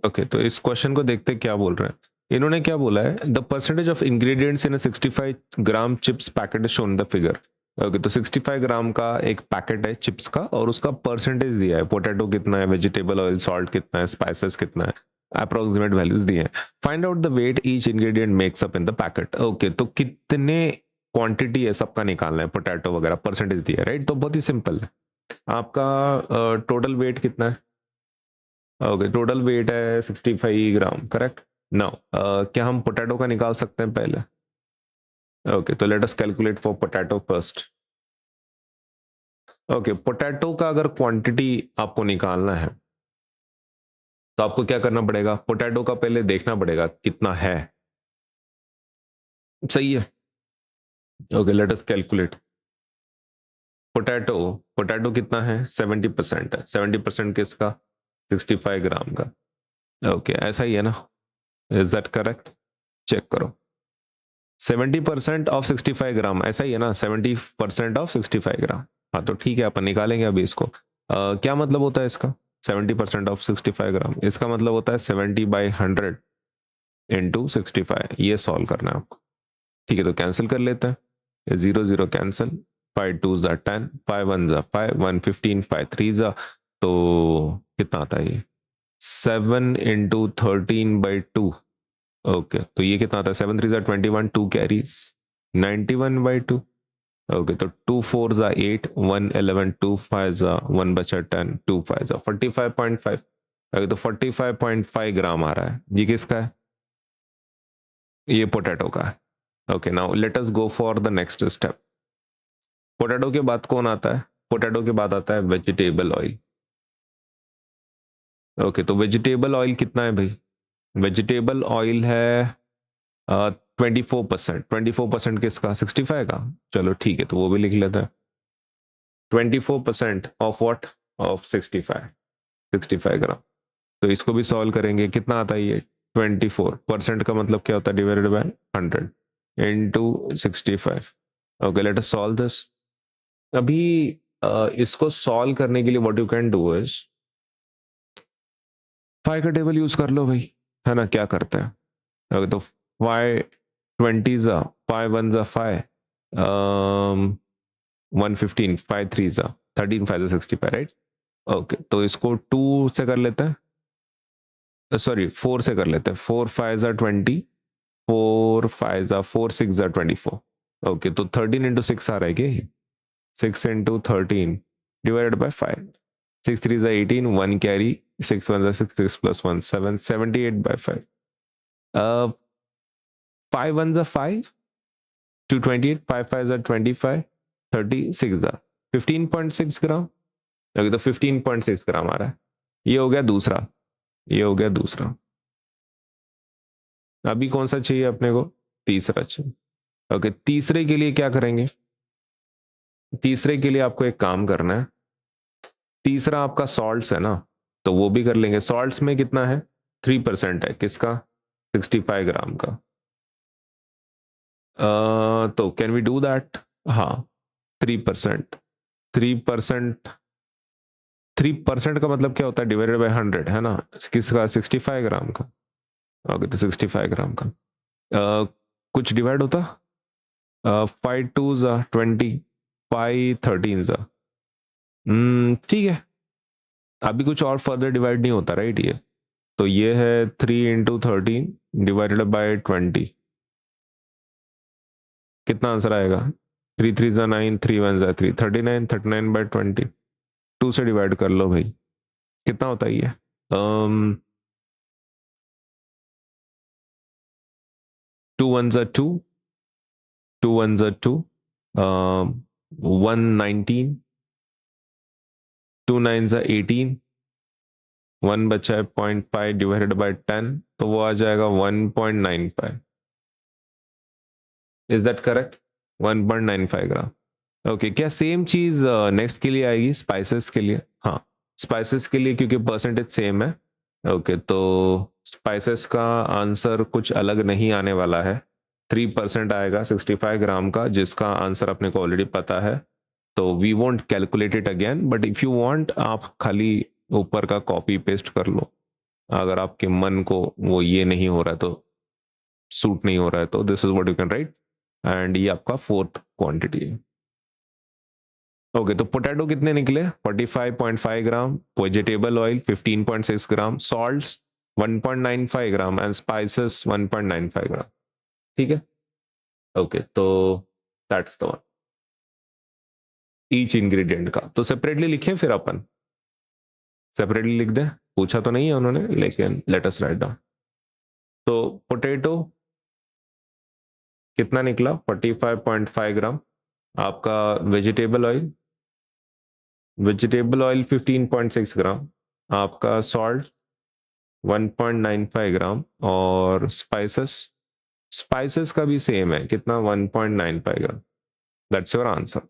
Okay, तो इस question को देखते क्या बोल रहे हैं। इन्होंने क्या बोला है, the percentage of ingredients in a 65 gram chips packet is shown the figure. Okay, तो 65 ग्राम का एक पैकेट है चिप्स का और उसका परसेंटेज दिया है, पोटैटो कितना है, वेजिटेबल ऑयल, सॉल्ट कितना है, स्पाइसेस कितना है, अप्रोक्सीमेट वैल्यूज दिए हैं। Find out the weight each ingredient makes up in the packet. Okay, तो कितने क्वांटिटी है सबका निकालना है, पोटैटो वगैरह परसेंटेज दिया है, राइट। तो बहुत ही सिंपल है। आपका टोटल वेट कितना है? ओके, टोटल वेट है 65 ग्राम, करेक्ट। नाउ क्या हम पोटैटो का निकाल सकते हैं पहले? ओके, तो let us calculate for potato first. Okay, potato का अगर क्वांटिटी आपको निकालना है तो आपको क्या करना पड़ेगा, पोटैटो का पहले देखना पड़ेगा कितना है। सही है। Okay, let us calculate. Potato potato कितना है, 70% है। 70% किसका? 65 ग्राम का। ओके, ऐसा ही है ना? Is that correct? चेक करो। 70% ऑफ 65 ग्राम, ऐसा ही है ना? 70% ऑफ 65 ग्राम। हाँ, तो ठीक है, अपन निकालेंगे अभी इसको। क्या मतलब होता है इसका? 70% ऑफ 65 ग्राम, इसका मतलब होता है 70/100 इंटू 65। ये सॉल्व करना है आपको। ठीक है, तो कैंसिल कर लेते हैं। ये 0 0 कैंसिल। 5 2 ज़ा 10, 5 1 ज़ा 5, 1 15, 5 3 ज़ा। तो कितना आता है ये? 7 इंटू 13/2। ओके, तो ये कितना आता है? 7 3 ज़ा 21, 2 कैरीज 91/2। ओके, तो 2 4 ज़ा 8, 1 11, 2 5 ज़ा 1 बचा 10, 2 5 ज़ा 45.5। ओके, तो 45.5 ग्राम आ रहा है। ये किसका है? ये पोटैटो का है। Okay, now let us go for the next step. Potato के बाद कौन आता है? पोटैटो के बाद आता है वेजिटेबल ऑयल। ओके, तो वेजिटेबल ऑयल कितना है भाई? वेजिटेबल ऑयल है 24%। 24% किसका? 65 का। चलो ठीक है, तो वो भी लिख लेते हैं। 24% ऑफ व्हाट? ऑफ 65। 65 ग्राम। तो इसको भी सॉल्व करेंगे, कितना आता है ये? 24% का मतलब क्या होता है? Divided by 100 into 65। Okay, let us solve this. अभी इसको सॉल्व करने के लिए what you can do is 5 का टेबल यूज कर लो भाई, है ना? क्या करते हैं? ओके, तो 5 20 ज़ा 5 1 ज़ा 5, 115, 5 3 ज़ा 13, 5 ज़ा 65, राइट। ओके, तो इसको 2 से कर लेते हैं, सॉरी 4 से कर लेते हैं। 4 5 ज़ा 20, 4 5 ज़ा 4 6 ज़ा 24। ओके, तो 13 इंटू 6 आ रहा है कि 6 इंटू 13 डिवाइडेड बाय 5। 6 3 ज़ा 18, 1 कैरी, 6 1 ज़ा 6, 6 प्लस 1 7, 78/5। 5 1 ज़ा 5, 228, 5 5 ज़ा 25, 36 ज़ा 15.6 ग्राम। अभी तो 15.6 ग्राम आ रहा है। ये हो गया दूसरा। ये हो गया दूसरा। अभी कौन सा चाहिए अपने को? तीसरा चाहिए। ओके, तीसरे के लिए क्या करेंगे? तीसरे के लिए आपको एक काम करना है। तीसरा आपका सॉल्ट्स है ना, तो वो भी कर लेंगे। सॉल्ट्स में कितना है? 3% है। किसका? 65 ग्राम का। तो कैन वी डू दैट? हाँ, 3%। 3%। 3% का मतलब क्या होता है? डिवाइडेड बाय 100, है ना? किसका? 65 ग्राम का। ओके, तो 65 ग्राम का कुछ डिवाइड होता? 5 2 ज़ा 20, 5 13 ज़ा। ठीक है। अभी कुछ और फर्दर डिवाइड नहीं होता, राइट? ये तो ये है 3 इंटू 13 डिवाइडेड बाय 20। कितना आंसर आएगा? 3 3 ज़ा 9, 3 1 ज़ा 3, 39, 39/20। 2 से डिवाइड कर लो भाई, कितना होता है ये? 2 1 ज़ा 2, 2 1 ज़ा 2, 119, 2 9 ज़ा 18, 1 बचा है 0.5 डिवाइडेड बाय 10, तो वो आ जाएगा 1.95। Is that correct? 1.95 gram. Okay, क्या सेम चीज नेक्स्ट के लिए आएगी स्पाइसेस के लिए? हाँ, स्पाइसेस के लिए क्योंकि परसेंटेज सेम है। ओके, तो स्पाइसेस का आंसर कुछ अलग नहीं आने वाला है। 3% आएगा 65 ग्राम का, जिसका आंसर अपने को ऑलरेडी पता है। तो we won't calculate it again, but if you want आप खाली ऊपर का कॉपी पेस्ट कर लो। अगर आपके मन को वो ये नहीं हो रहा है, तो सूट नहीं हो रहा है, तो this is what you can write. And ये आपका फोर्थ क्वांटिटी है। ओके, तो पोटैटो कितने निकले? 45.5 gram, vegetable oil 15.6 gram, salts 1.95 gram and spices 1.95 gram. ठीक है, ओके, तो that's the one each ingredient का। तो सेपरेटली लिखें फिर अपन, सेपरेटली लिख दें, पूछा तो नहीं है उन्होंने, लेकिन लेट अस राइट डाउन। तो पोटैटो कितना निकला? 45.5 ग्राम। आपका वेजिटेबल ऑयल, वेजिटेबल ऑयल 15.6 ग्राम। आपका सॉल्ट 1.95 ग्राम। और स्पाइसेस, स्पाइसेस का भी सेम है, कितना? 1.95 ग्राम। That's your answer.